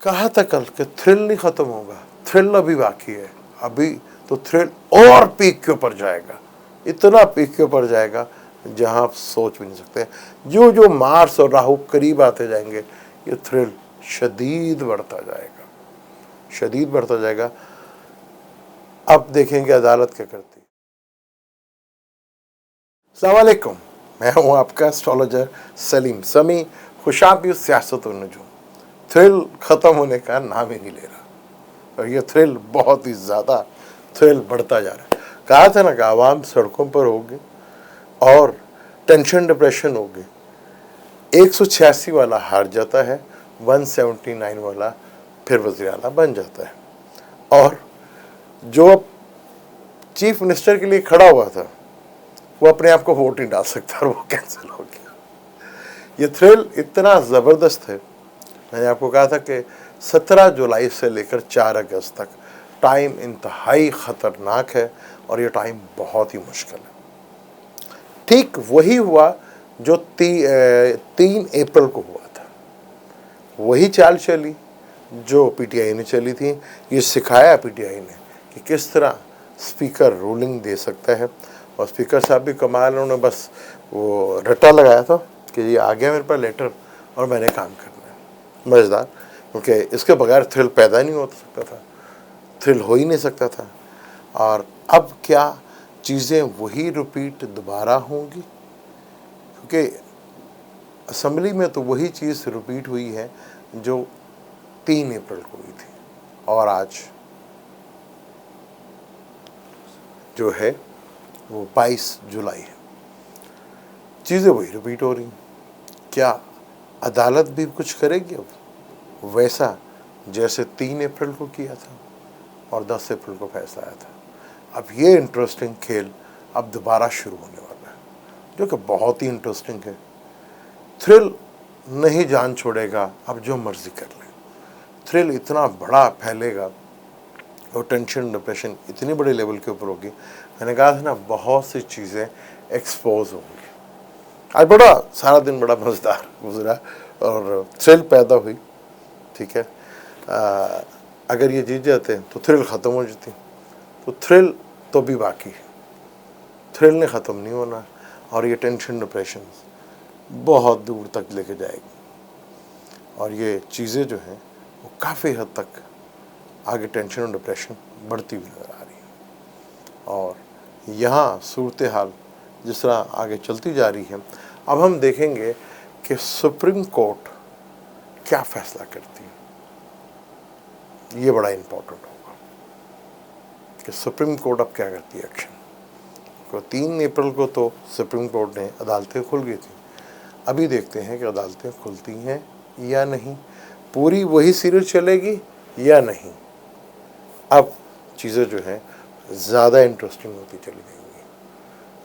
कहा था कल कि थ्रिल नहीं खत्म होगा, थ्रिल अभी बाकी है। अभी तो थ्रिल और पीक के ऊपर जाएगा, इतना पीक के ऊपर जाएगा जहां आप सोच भी नहीं सकते। जो जो मार्स और राहु करीब आते जाएंगे ये थ्रिल शदीद बढ़ता जाएगा, शदीद बढ़ता जाएगा। अब देखेंगे अदालत क्या करती है। अस्सलाम वालेकुम, मैं हूं आपका एस्ट्रोलॉजर सलीम समी। खुशाबी सियासत और नजूम। थ्रिल खत्म होने का नाम ही नहीं ले रहा और ये थ्रिल बहुत ही ज़्यादा थ्रिल बढ़ता जा रहा है। कहा था ना कि आवाम सड़कों पर होगी और टेंशन डिप्रेशन होगी। 186 वाला हार जाता है, 179 वाला फिर वज़ीर आला बन जाता है। और जो चीफ मिनिस्टर के लिए खड़ा हुआ था वो अपने आप को वोट नहीं डाल सकता और वो कैंसिल हो गया। ये थ्रिल इतना ज़बरदस्त है। मैंने आपको कहा था कि 17 जुलाई से लेकर 4 अगस्त तक टाइम इंतहाई ख़तरनाक है और ये टाइम बहुत ही मुश्किल है। ठीक वही हुआ जो 3 अप्रैल को हुआ था। वही चाल चली जो पीटीआई ने चली थी। ये सिखाया पीटीआई ने कि किस तरह स्पीकर रूलिंग दे सकता है। और स्पीकर साहब भी कमाल, उन्होंने बस वो रट्टा लगाया था कि ये आ गया मेरे पास लेटर और मैंने काम करना है। मज़ेदार, क्योंकि इसके बगैर थ्रिल पैदा नहीं हो सकता था, थ्रिल हो ही नहीं सकता था। और अब क्या चीज़ें वही रिपीट दोबारा होंगी? क्योंकि असम्बली में तो वही चीज़ रिपीट हुई है जो 3 अप्रैल को हुई थी और आज जो है वो 22 जुलाई है। चीज़ें वही रिपीट हो रही। क्या अदालत भी कुछ करेगी अब वैसा जैसे 3 अप्रैल को किया था और 10 अप्रैल को फैसला आया था? अब ये इंटरेस्टिंग खेल अब दोबारा शुरू होने वाला है, जो कि बहुत ही इंटरेस्टिंग है। थ्रिल नहीं जान छोड़ेगा, अब जो मर्जी कर ले। थ्रिल इतना बड़ा फैलेगा और टेंशन डिप्रेशन इतनी बड़े लेवल के ऊपर होगी। मैंने कहा था ना, बहुत सी चीज़ें एक्सपोज होंगी। आज बड़ा सारा दिन बड़ा मज़ेदार गुजरा और थ्रिल पैदा हुई। ठीक है, अगर ये जीत जाते तो थ्रिल ख़त्म हो जाती, तो थ्रिल तो भी बाकी है, थ्रिल ने ख़त्म नहीं होना और ये टेंशन डिप्रेशन बहुत दूर तक लेके जाएगी। और ये चीज़ें जो हैं वो काफ़ी हद तक आगे टेंशन और डिप्रेशन बढ़ती हुई नज़र आ रही है। और यहाँ सूरत हाल जिस तरह आगे चलती जा रही है, अब हम देखेंगे कि सुप्रीम कोर्ट क्या फ़ैसला करती है। ये बड़ा इम्पोर्टेंट होगा कि सुप्रीम कोर्ट अब क्या करती है एक्शन। तो 3 अप्रैल को तो सुप्रीम कोर्ट ने अदालतें खुल गई थी। अभी देखते हैं कि अदालतें खुलती हैं या नहीं, पूरी वही सीरीज चलेगी या नहीं। अब चीज़ें जो हैं ज़्यादा इंटरेस्टिंग होती चली जाएंगी।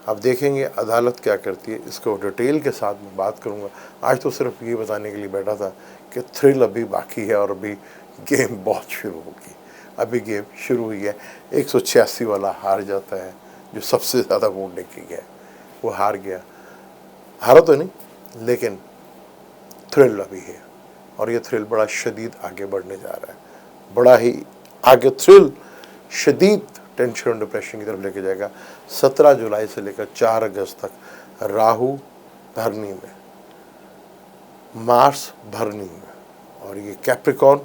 अब देखेंगे अदालत क्या करती है, इसको डिटेल के साथ मैं बात करूँगा। आज तो सिर्फ ये बताने के लिए बैठा था कि थ्रिल अभी बाकी है और अभी गेम बहुत शुरू होगी। अभी गेम शुरू हुई है। 186 वाला हार जाता है, जो सबसे ज़्यादा वोट लेके गया वो हार गया। हारा तो नहीं, लेकिन थ्रिल अभी है और ये थ्रिल बड़ा शदीद आगे बढ़ने जा रहा है। बड़ा ही आगे थ्रिल शदीद टेंशन और डिप्रेशन की तरफ लेके जाएगा। 17 जुलाई से लेकर 4 अगस्त तक राहु धरनी में, मार्स धरनी में और ये कैप्रिकॉर्न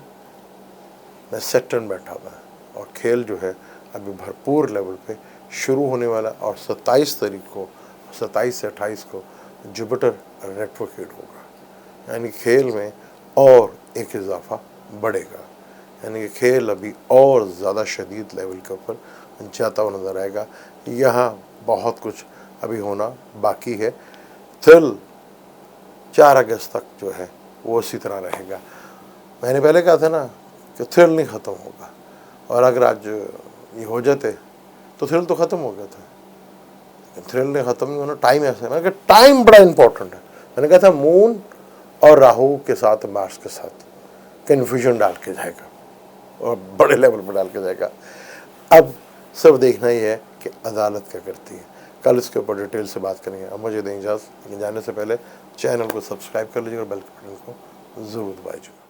में सैटर्न बैठा हुआ है। और खेल जो है अभी भरपूर लेवल पे शुरू होने वाला। और 27 तारीख को, 27 से 28 को जुपिटर रेट्रोग्रेड होगा, यानी खेल में और एक इजाफा बढ़ेगा। यानी कि खेल अभी और ज़्यादा शदीद लेवल के ऊपर जाता हुआ नज़र आएगा। यहाँ बहुत कुछ अभी होना बाकी है। थ्रिल 4 अगस्त तक जो है वो इसी तरह रहेगा। मैंने पहले कहा था ना कि थ्रिल नहीं ख़त्म होगा, और अगर आज ये हो जाते तो थ्रिल तो ख़त्म हो गया था। लेकिन थ्रिल ने ख़त्म नहीं होना। टाइम ऐसा है ना कि टाइम बड़ा इंपॉर्टेंट है। मैंने कहा था मून और राहु के साथ मार्स के साथ कन्फ्यूजन डाल के जाएगा और बड़े लेवल पर डाल के जाएगा। अब सब देखना ही है कि अदालत क्या करती है। कल इसके ऊपर डिटेल से बात करेंगे। अब मुझे दें इजाज़त, लेकिन जाने से पहले चैनल को सब्सक्राइब कर लीजिए और बेल के बटन को ज़रूर दबाइए।